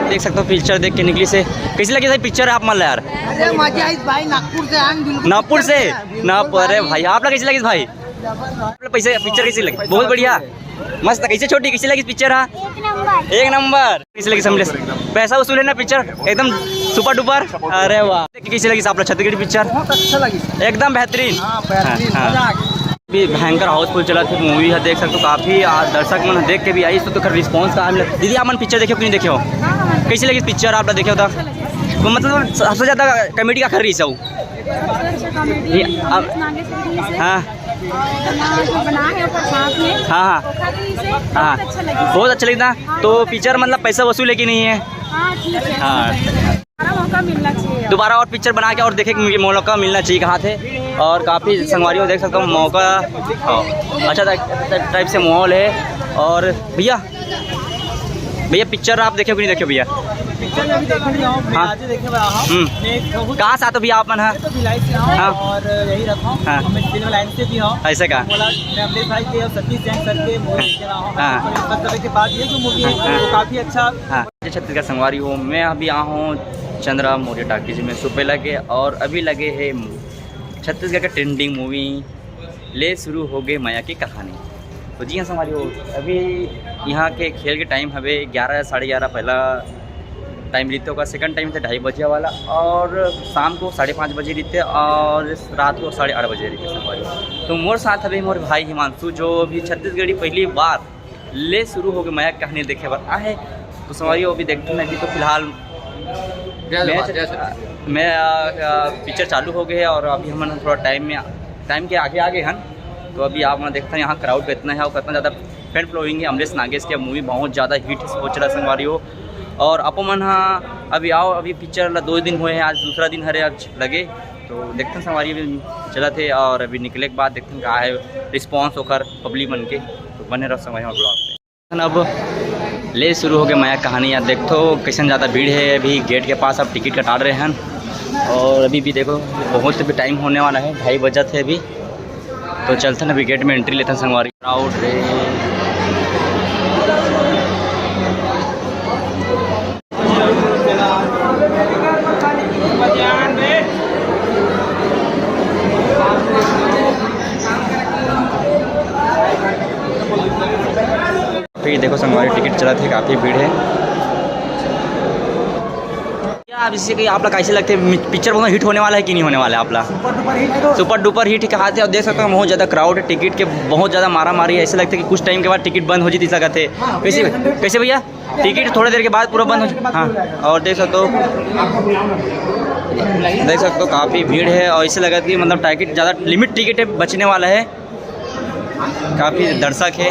देख सकते हो पिक्चर देख के निकली से कैसी लगी भाई पिक्चर आप मान ला यार। अरे मजा आई भाई, नागपुर से आन बिल्कुल। नागपुर से नागपुर, अरे भाई आप लोग कैसी लगी भाई? पैसे पिक्चर कैसी लगी? बहुत बढ़िया मस्त। कैसे छोटी कैसी लगी पिक्चर? हाँ एक नंबर। कैसी लगी समझे? पैसा वसूल है ना पिक्चर एकदम सुपर डुपर। अरे वाह कैसी लगी आप लोग छत्तीसगढ़ी पिक्चर? बहुत अच्छा लगी एकदम बेहतरीन। हाँ। भी भयंकर हाउसफुल चला थी मूवी है, देख सकते हो काफी दर्शक मन देख के भी आई तो रिस्पॉन्स का मिला। दीदी आप मन पिक्चर देखे कि नहीं देखे हो? कैसी लगी पिक्चर आप लोग देखे हो? तो मतलब सबसे ज्यादा कॉमेडी का कर रही सब। हाँ हाँ हाँ बहुत अच्छा लगी था। तो पिक्चर मतलब पैसा वसूल है कि नहीं है? हाँ मौका मिलना चाहिए, दोबारा और पिक्चर बना के और देखे कि मौका मिलना चाहिए कहाँ थे। और काफ़ी संगवारियों देख सकता हूँ मौका अच्छा टाइप से माहौल है। और भैया पिक्चर आप देखे कि नहीं देखे भैया? हाँ कहाँ से आते भैया आप मन? हाँ और यही रखा हूँ। हाँ मैं लाइन से भी हूँ। ऐसे का अमरीश भाई के और सतीश जैन सर के मूवी देख रहा हूँ। हाँ के बाद ये जो मूवी है वो काफ़ी अच्छा। हाँ छत्तीसगढ़ संगवारी हूँ मैं, अभी आया हूँ चंद्रा मौर्य टाकीज में सुबह लगे और अभी लगे है छत्तीसगढ़ का ट्रेंडिंग मूवी ले शुरू हो गए माया की कहानी। तो जी हाँ संगवारी हो, अभी यहाँ के खेल के टाइम हवे 11 साढ़े 11 पहला टाइम रहते होगा, सेकंड टाइम थे 2:30 बजे वाला और शाम को 5:30 बजे रहते और रात को 8:30 बजे रहते संगवारी। तो मोर साथ अभी मोर भाई हिमांशु जो अभी छत्तीसगढ़ी पहली बार ले शुरू हो गए माया की कहानी देखे बार आए। तो संगवारी अभी देखते हैं अभी तो फिलहाल मैं पिक्चर चालू हो गए और अभी हम थोड़ा टाइम के आगे हैं। तो अभी आप देखते हैं यहाँ क्राउड कितना है और कितना ज़्यादा फैन फॉलोइंग है। अमरीश नागेश की मूवी बहुत ज़्यादा हिट हो चला संगवारी हो। और आप मन हाँ अभी आओ, अभी पिक्चर 2 दिन हुए हैं, आज दूसरा दिन हरे आज लगे। तो देखते हैं संगवारी अभी चला थे और अभी निकले के बाद देखते हैं क्या है रिस्पॉन्स होकर पब्लिक बन के। तो बने रहो संगवारी ब्लॉग पे। अब ले शुरू हो गए माया कहानी। यार देखो कैसे ज़्यादा भीड़ है, अभी गेट के पास अब टिकट कटा रहे हैं और अभी भी देखो बहुत भी टाइम होने वाला है, 2:30 बजे थे अभी। तो चलते हैं अभी गेट में एंट्री लेते हैं संगवारी। क्राउड रे फिर देखो संगवारी टिकट चला थे, काफ़ी भीड़ है। अब इससे कि आप लोग कैसे लगते हैं पिक्चर बहुत हिट होने वाला है कि नहीं होने वाला है? आप लोग सुपर डुपर हिट कहा थे और देख सकते हो बहुत ज़्यादा क्राउड है, टिकट के बहुत ज़्यादा मारा मारी है। ऐसे लगता है कि कुछ टाइम के बाद टिकट बंद हो जाती सकते थे। कैसे भैया टिकट थोड़ी देर के बाद पूरा बंद हो? हाँ और देख सकते हो काफ़ी भीड़ है और ऐसे लगा कि मतलब टिकट ज़्यादा लिमिट टिकट है बचने वाला है, काफ़ी दर्शक है।